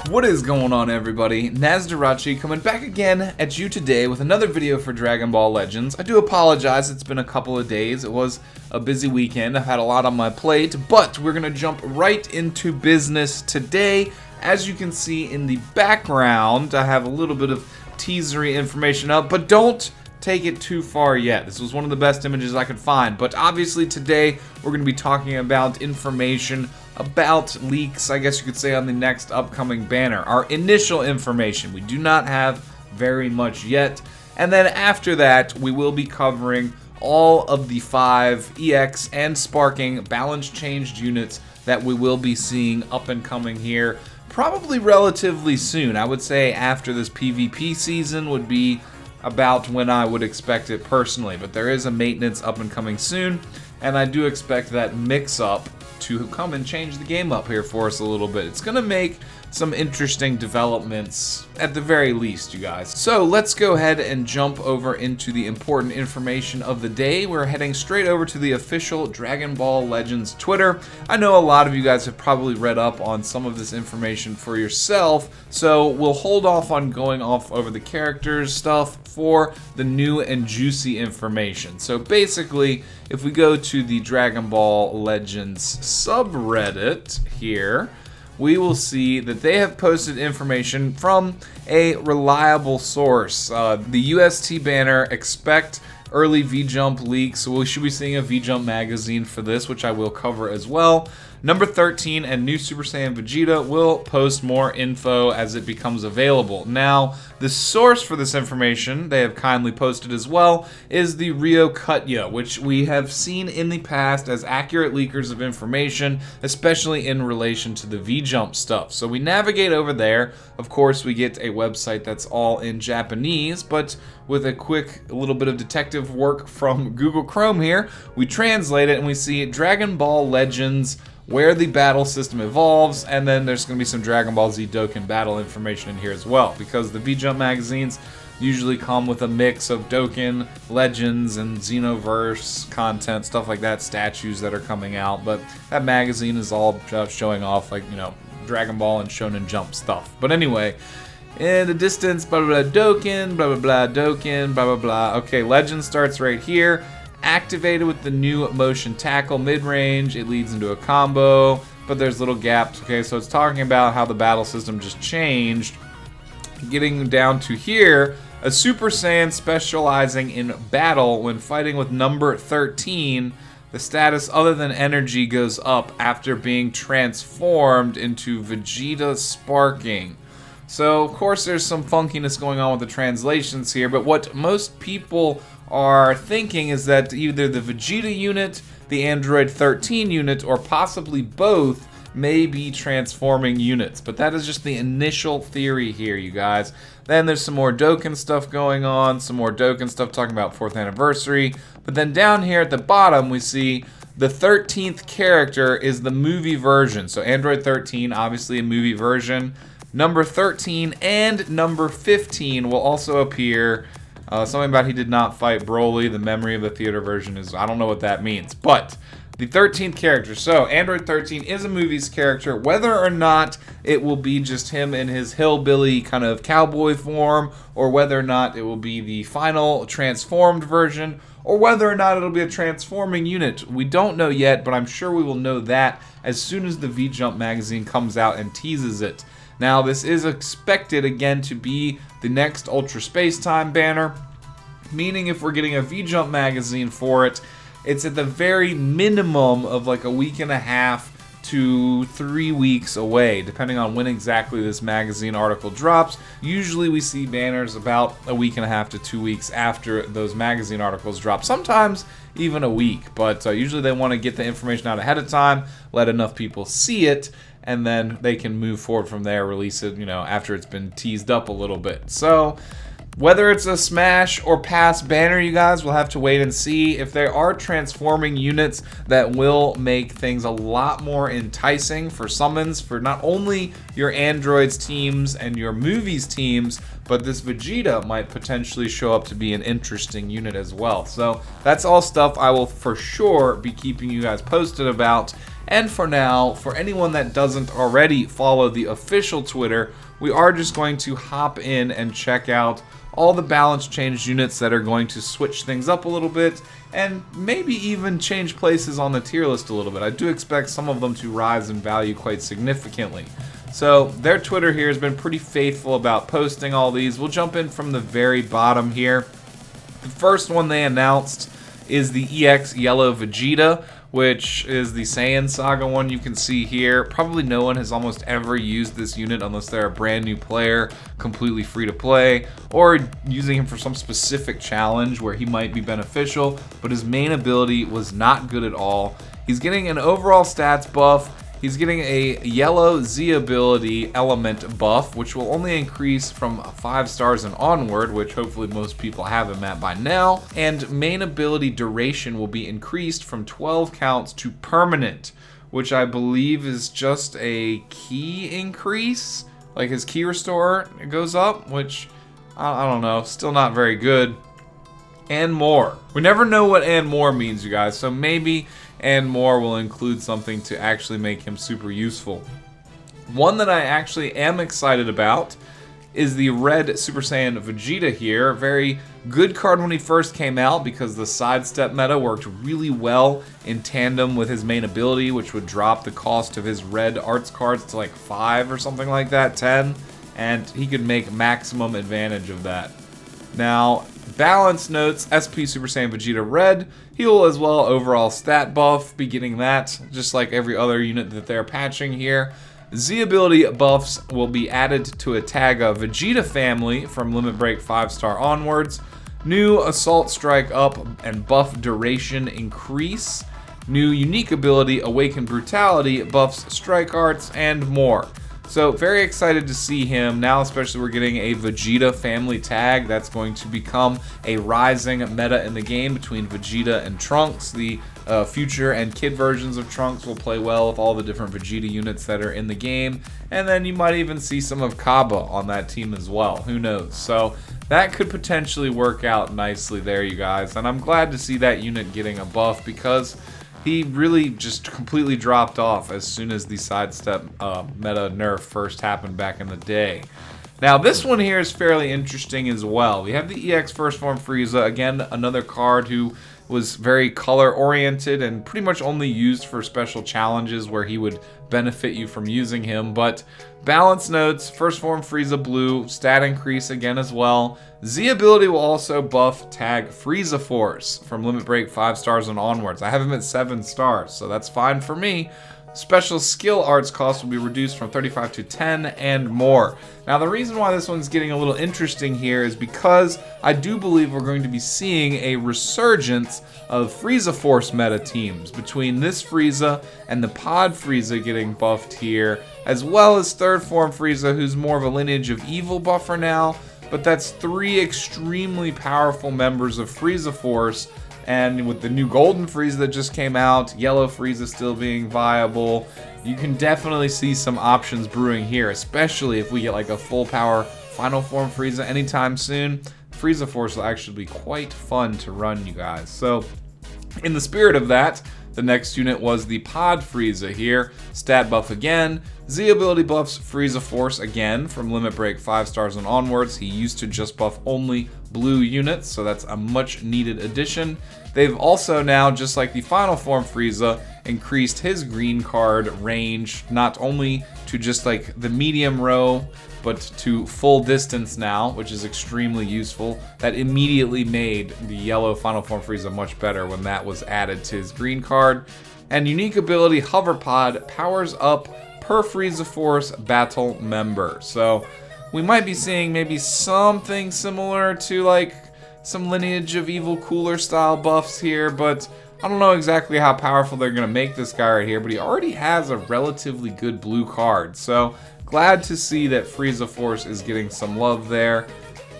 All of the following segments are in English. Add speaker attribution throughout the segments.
Speaker 1: What is going on, everybody? Nasdorachi coming back again at you today with another video for Dragon Ball Legends. I do apologize, it's been a couple of days. It was a busy weekend. I've had a lot on my plate, but we're going to jump right into business today. As you can see in the background, I have a little bit of teasery information up, but don't take it too far yet. This was one of the best images I could find, but obviously today we're going to be talking about information about leaks, I guess you could say, on the next upcoming banner. Our initial information, we do not have very much yet, and then after that we will be covering all of the 5 EX and sparking balance changed units that we will be seeing up and coming here probably relatively soon. I would say after this PvP season would be about when I would expect it personally, but there is a maintenance up and coming soon, and I do expect that mix-up to come and change the game up here for us a little bit. It's gonna make some interesting developments at the very least, you guys. So let's go ahead and jump over into the important information of the day. We're heading straight over to the official Dragon Ball Legends Twitter. I know a lot of you guys have probably read up on some of this information for yourself, so we'll hold off on going off over the characters stuff for the new and juicy information. So basically, if we go to the Dragon Ball Legends subreddit here, we will see that they have posted information from a reliable source. The UST banner, expect early V-Jump leaks, so we should be seeing a V-Jump magazine for this, which I will cover as well. Number 13 and new Super Saiyan Vegeta will post more info as it becomes available. Now, the source for this information, they have kindly posted as well, is the Rio Kutya, which we have seen in the past as accurate leakers of information, especially in relation to the V-Jump stuff. So we navigate over there. Of course, we get a website that's all in Japanese, but with a quick little bit of detective work from Google Chrome here, we translate it and we see Dragon Ball Legends, where the battle system evolves, and then there's going to be some Dragon Ball Z Dokkan battle information in here as well, because the V-Jump magazines usually come with a mix of Dokkan, Legends, and Xenoverse content, stuff like that, statues that are coming out, but that magazine is all showing off, like, you know, Dragon Ball and Shonen Jump stuff. But anyway, in the distance, blah blah blah Dokkan, blah blah blah Dokkan, blah blah blah. Okay, Legend starts right here. Activated with the new motion tackle mid-range, it leads into a combo, but there's little gaps. Okay, so it's talking about how the battle system just changed. Getting down to here, a Super Saiyan specializing in battle when fighting with number 13, the status other than energy goes up after being transformed into Vegeta sparking. So, of course, there's some funkiness going on with the translations here, but what most people are thinking is that either the Vegeta unit, the Android 13 unit, or possibly both may be transforming units. But that is just the initial theory here, you guys. Then there's some more Dokkan stuff going on, some more Dokkan stuff talking about 4th anniversary. But then down here at the bottom, we see the 13th character is the movie version. So Android 13, obviously a movie version. Number 13 and number 15 will also appear. Something about he did not fight Broly. The memory of the theater version is, I don't know what that means. But the 13th character. So Android 13 is a movie's character. Whether or not it will be just him in his hillbilly kind of cowboy form, or whether or not it will be the final transformed version, or whether or not it'll be a transforming unit, we don't know yet, but I'm sure we will know that as soon as the V-Jump magazine comes out and teases it. Now, this is expected, again, to be the next Ultra Space Time banner, meaning if we're getting a V-Jump magazine for it, it's at the very minimum of like a week and a half to 3 weeks away, depending on when exactly this magazine article drops. Usually we see banners about a week and a half to 2 weeks after those magazine articles drop, sometimes even a week, but usually they want to get the information out ahead of time, let enough people see it, and then they can move forward from there, release it, you know, after it's been teased up a little bit. So whether it's a smash or pass banner, you guys will have to wait and see. If there are transforming units that will make things a lot more enticing for summons for not only your androids teams and your movies teams, but this Vegeta might potentially show up to be an interesting unit as well. So that's all stuff I will for sure be keeping you guys posted about. And for now, for anyone that doesn't already follow the official Twitter, we are just going to hop in and check out all the balance change units that are going to switch things up a little bit and maybe even change places on the tier list a little bit. I do expect some of them to rise in value quite significantly. So their Twitter here has been pretty faithful about posting all these. We'll jump in from the very bottom here. The first one they announced is the EX Yellow Vegeta, which is the Saiyan Saga one you can see here. Probably no one has almost ever used this unit unless they're a brand new player, completely free to play, or using him for some specific challenge where he might be beneficial, but his main ability was not good at all. He's getting an overall stats buff. He's getting a yellow Z ability element buff, which will only increase from 5 stars and onward, which hopefully most people have him at by now. And main ability duration will be increased from 12 counts to permanent, which I believe is just a key increase. Like his key restore goes up, which I don't know, still not very good. And more. We never know what and more means, you guys, so maybe and more will include something to actually make him super useful. One that I actually am excited about is the red Super Saiyan Vegeta here. Very good card when he first came out because the sidestep meta worked really well in tandem with his main ability, which would drop the cost of his red arts cards to like 5 or something like that, 10, and he could make maximum advantage of that. Now, balance notes, SP Super Saiyan Vegeta Red, heal as well, overall stat buff, be getting that, just like every other unit that they're patching here. Z ability buffs will be added to a Taga Vegeta family from Limit Break 5-star onwards. New Assault Strike up and buff duration increase. New unique ability Awaken Brutality buffs strike arts and more. So very excited to see him now, especially we're getting a Vegeta family tag. That's going to become a rising meta in the game between Vegeta and Trunks. The future and kid versions of Trunks will play well with all the different Vegeta units that are in the game. And then you might even see some of Kaba on that team as well. Who knows? So that could potentially work out nicely there, you guys. And I'm glad to see that unit getting a buff because he really just completely dropped off as soon as the sidestep meta nerf first happened back in the day. Now this one here is fairly interesting as well. We have the EX First Form Frieza, again another card who was very color oriented and pretty much only used for special challenges where he would benefit you from using him. But balance notes, First Form Frieza Blue, stat increase again as well. Z ability will also buff tag Frieza Force from Limit Break 5 stars and onwards. I have him at 7 stars, so that's fine for me. Special skill arts cost will be reduced from 35 to 10 and more. Now the reason why this one's getting a little interesting here is because I do believe we're going to be seeing a resurgence of Frieza Force meta teams between this Frieza and the Pod Frieza getting buffed here, as well as Third Form Frieza, who's more of a Lineage of Evil buffer now. But that's 3 extremely powerful members of Frieza Force, and with the new Golden Frieza that just came out, Yellow Frieza still being viable, you can definitely see some options brewing here, especially if we get like a full power Final Form Frieza anytime soon. Frieza Force will actually be quite fun to run, you guys. So, in the spirit of that, the next unit was the Pod Frieza here. Stat buff again. Z ability buffs Frieza Force again from Limit Break 5 stars and onwards. He used to just buff only blue units, so that's a much needed addition. They've also now, just like the Final Form Frieza, increased his green card range not only to just like the medium row, but to full distance now, which is extremely useful. That immediately made the yellow Final Form Frieza much better when that was added to his green card. And unique ability Hover Pod powers up per Frieza Force battle member. So we might be seeing maybe something similar to like some Lineage of Evil cooler style buffs here, but I don't know exactly how powerful they're going to make this guy right here, but he already has a relatively good blue card. So glad to see that Frieza Force is getting some love there.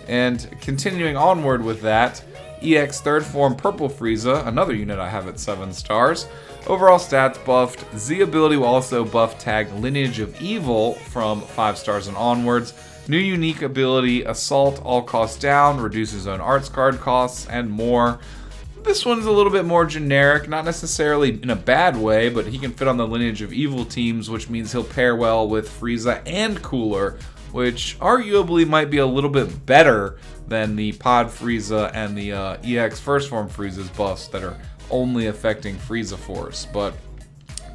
Speaker 1: And continuing onward with that, EX Third Form Purple Frieza, another unit I have at 7 stars. Overall stats buffed. Z ability will also buff tag Lineage of Evil from 5 stars and onwards. New unique ability Assault all costs down, reduces own arts card costs, and more. This one's a little bit more generic, not necessarily in a bad way, but he can fit on the lineage of evil teams, which means he'll pair well with Frieza and Cooler, which arguably might be a little bit better than the Pod Frieza and the EX First Form Frieza's buffs that are only affecting Frieza Force. But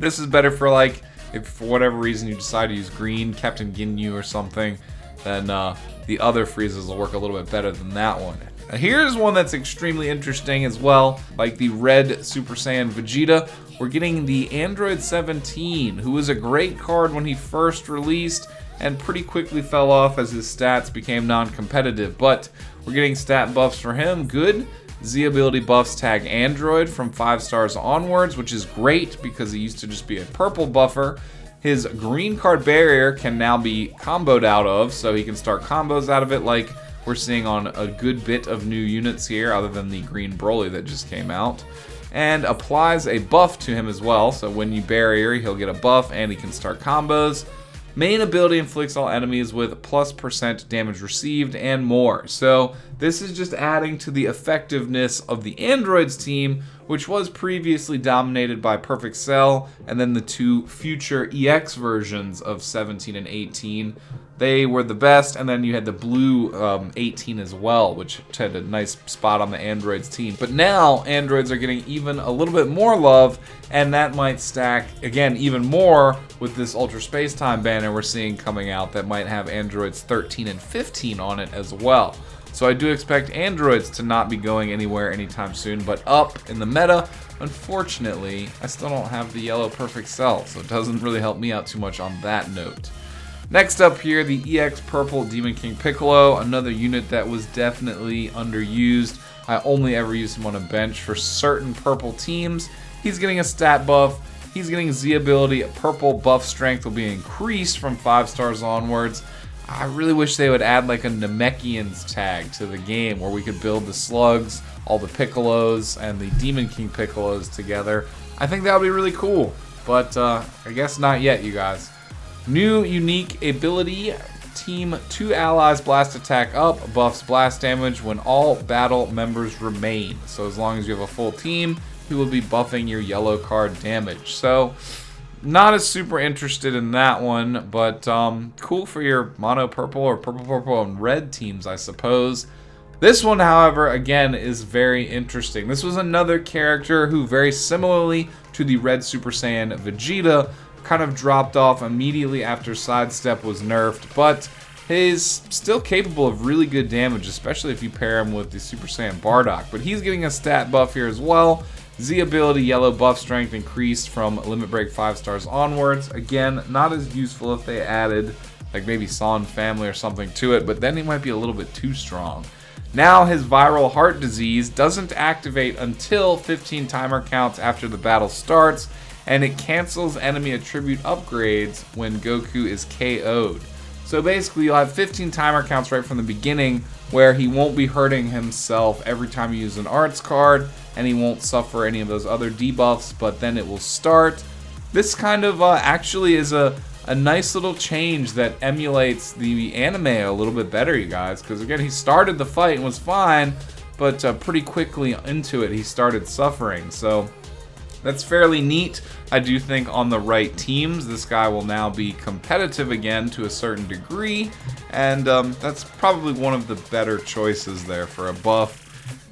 Speaker 1: this is better for, like, if for whatever reason you decide to use green, Captain Ginyu or something, then the other Friezas will work a little bit better than that one. Now, here's one that's extremely interesting as well, like the red Super Saiyan Vegeta. We're getting the Android 17, who was a great card when he first released and pretty quickly fell off as his stats became non-competitive, but we're getting stat buffs for him. Good. Z ability buffs tag Android from 5 stars onwards, which is great because he used to just be a purple buffer. His green card barrier can now be comboed out of, so he can start combos out of it like we're seeing on a good bit of new units here, other than the green Broly that just came out. And applies a buff to him as well, so when you barrier, he'll get a buff and he can start combos. Main ability inflicts all enemies with +% damage received and more. So this is just adding to the effectiveness of the Androids team, which was previously dominated by Perfect Cell and then the 2 future EX versions of 17 and 18. They were the best, and then you had the blue 18 as well, which had a nice spot on the Androids team. But now, Androids are getting even a little bit more love, and that might stack, again, even more with this Ultra Space Time banner we're seeing coming out that might have Androids 13 and 15 on it as well. So I do expect Androids to not be going anywhere anytime soon, but up in the meta. Unfortunately, I still don't have the yellow Perfect Cell, so it doesn't really help me out too much on that note. Next up here, the EX Purple Demon King Piccolo, another unit that was definitely underused. I only ever used him on a bench for certain purple teams. He's getting a stat buff. He's getting Z ability. Purple buff strength will be increased from 5 stars onwards. I really wish they would add like a Namekians tag to the game where we could build the slugs, all the Piccolos, and the Demon King Piccolos together. I think that would be really cool, but I guess not yet, you guys. New unique ability, team 2 allies blast attack up, buffs blast damage when all battle members remain. So as long as you have a full team, he will be buffing your yellow card damage. So not as super interested in that one, but cool for your mono purple or purple and red teams, I suppose. This one, however, again, is very interesting. This was another character who, very similarly to the red Super Saiyan Vegeta, kind of dropped off immediately after Sidestep was nerfed, but he's still capable of really good damage, especially if you pair him with the Super Saiyan Bardock. But he's getting a stat buff here as well. Z ability yellow buff strength increased from limit break 5 stars onwards. Again, not as useful if they added like maybe Son family or something to it, but then he might be a little bit too strong. Now his viral heart disease doesn't activate until 15 timer counts after the battle starts, and it cancels enemy attribute upgrades when Goku is KO'd. So basically you'll have 15 timer counts right from the beginning where he won't be hurting himself every time you use an arts card, and he won't suffer any of those other debuffs, but then it will start. This kind of actually is a nice little change that emulates the anime a little bit better, you guys, because again, he started the fight and was fine, but pretty quickly into it he started suffering. So that's fairly neat. I do think on the right teams, this guy will now be competitive again to a certain degree, and that's probably one of the better choices there for a buff.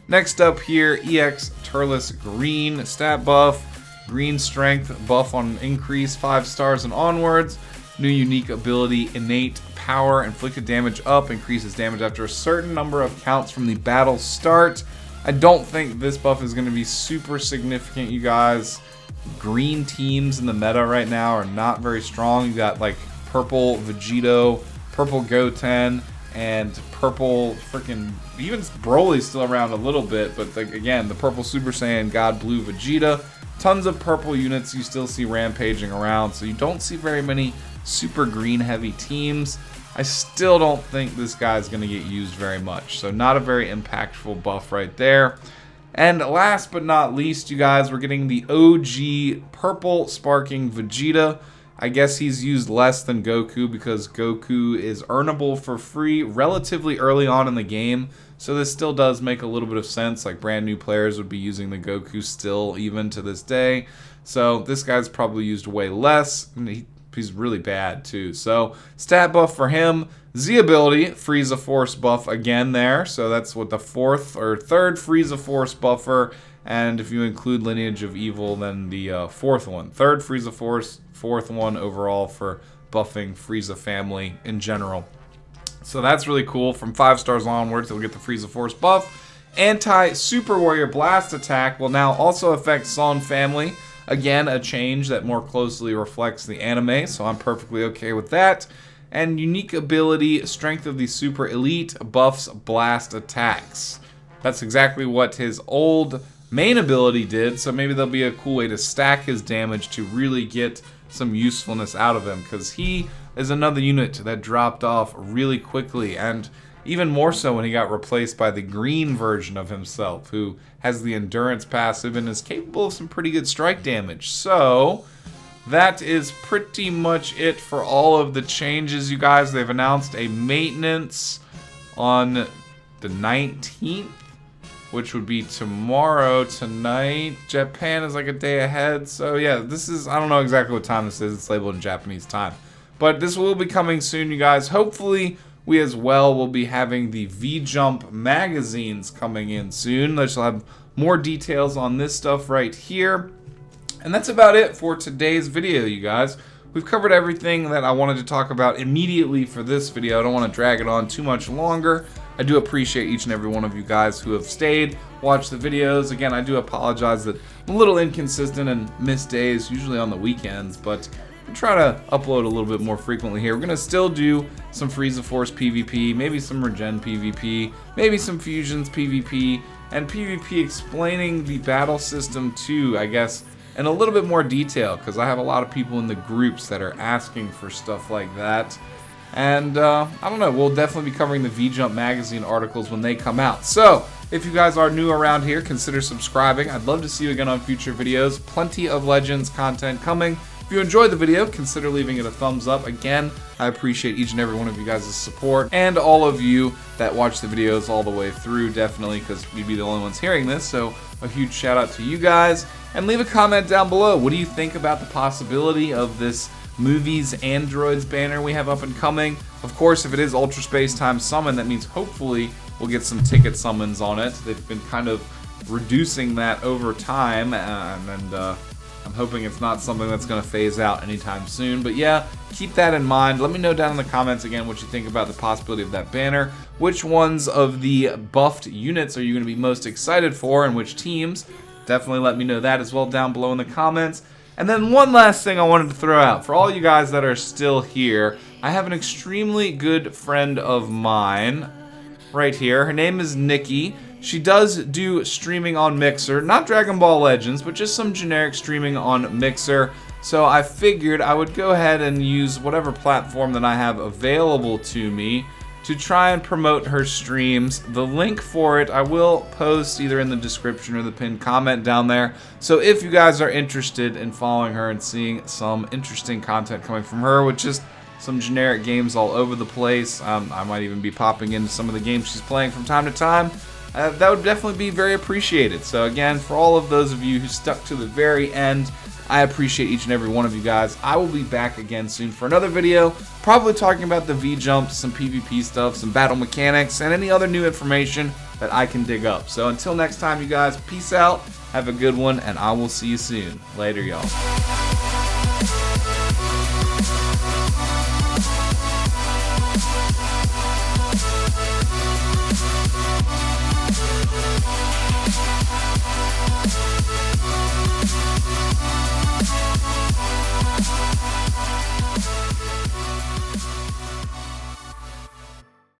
Speaker 1: Next up here, EX Turles Green stat buff. Green strength buff on increase 5 stars and onwards. New unique ability, innate power, inflicted damage up, increases damage after a certain number of counts from the battle start. I don't think this buff is going to be super significant, you guys. Green teams in the meta right now are not very strong. You got like purple Vegito, purple Goten, and purple freaking, even Broly's still around a little bit, but like, again, the purple Super Saiyan God Blue Vegeta. Tons of purple units you still see rampaging around, so you don't see very many super green heavy teams. I still don't think this guy's going to get used very much, so not a very impactful buff right there. And last but not least, you guys, we're getting the OG purple sparking Vegeta. I guess he's used less than Goku because Goku is earnable for free relatively early on in the game. So this still does make a little bit of sense. Like brand new players would be using the Goku still even to this day. So this guy's probably used way less. And he's really bad too. So stat buff for him. Z ability, Frieza Force buff again there. So that's what the third Frieza Force buffer. And if you include Lineage of Evil, then the fourth one. Third Frieza Force, fourth one overall for buffing Frieza family in general. So that's really cool. From 5 stars onwards, they'll get the Frieza Force buff. Anti-Super Warrior Blast attack will now also affect Son family. Again, a change that more closely reflects the anime, so I'm perfectly okay with that. And unique ability, Strength of the Super Elite, buffs blast attacks. That's exactly what his old main ability did, so maybe there'll be a cool way to stack his damage to really get some usefulness out of him, because he is another unit that dropped off really quickly, and even more so when he got replaced by the green version of himself, who has the endurance passive and is capable of some pretty good strike damage. So that is pretty much it for all of the changes, you guys. They've announced a maintenance on the 19th, which would be tomorrow. Tonight, Japan is like a day ahead. So yeah, this is, I don't know exactly what time this is. It's labeled in Japanese time. But this will be coming soon, you guys. Hopefully, we as well will be having the V-Jump magazines coming in soon. Which will have more details on this stuff right here. And that's about it for today's video, you guys. We've covered everything that I wanted to talk about immediately for this video. I don't want to drag it on too much longer. I do appreciate each and every one of you guys who have stayed, watched the videos. Again, I do apologize that I'm a little inconsistent and miss days, usually on the weekends, but I'm trying to upload a little bit more frequently here. We're going to still do some Frieza Force PvP, maybe some Regen PvP, maybe some Fusions PvP, and PvP explaining the battle system too, I guess, in a little bit more detail, because I have a lot of people in the groups that are asking for stuff like that. And I don't know, we'll definitely be covering the V-Jump magazine articles when they come out. So if you guys are new around here, consider subscribing. I'd love to see you again on future videos. Plenty of Legends content coming. If you enjoyed the video, consider leaving it a thumbs up. Again, I appreciate each and every one of you guys' support, and all of you that watch the videos all the way through, definitely, because we'd be the only ones hearing this. So a huge shout out to you guys. And leave a comment down below. What do you think about the possibility of this Movies Androids banner we have up and coming? Of course, if it is Ultra Space Time Summon, that means hopefully we'll get some ticket summons on it. They've been kind of reducing that over time, and I'm hoping it's not something that's going to phase out anytime soon. But yeah, keep that in mind. Let me know down in the comments again what you think about the possibility of that banner. Which ones of the buffed units are you going to be most excited for, and which teams? Definitely let me know that as well down below in the comments. And then one last thing I wanted to throw out. For all you guys that are still here, I have an extremely good friend of mine right here. Her name is Nikki. She does do streaming on Mixer. Not Dragon Ball Legends, but just some generic streaming on Mixer. So I figured I would go ahead and use whatever platform that I have available to me to try and promote her streams. The link for it I will post either in the description or the pinned comment down there. So if you guys are interested in following her and seeing some interesting content coming from her, with just some generic games all over the place, I might even be popping into some of the games she's playing from time to time, that would definitely be very appreciated. So again, for all of those of you who stuck to the very end, I appreciate each and every one of you guys. I will be back again soon for another video, probably talking about the V-Jump, some PvP stuff, some battle mechanics, and any other new information that I can dig up. So until next time, you guys, peace out, have a good one, and I will see you soon. Later, y'all.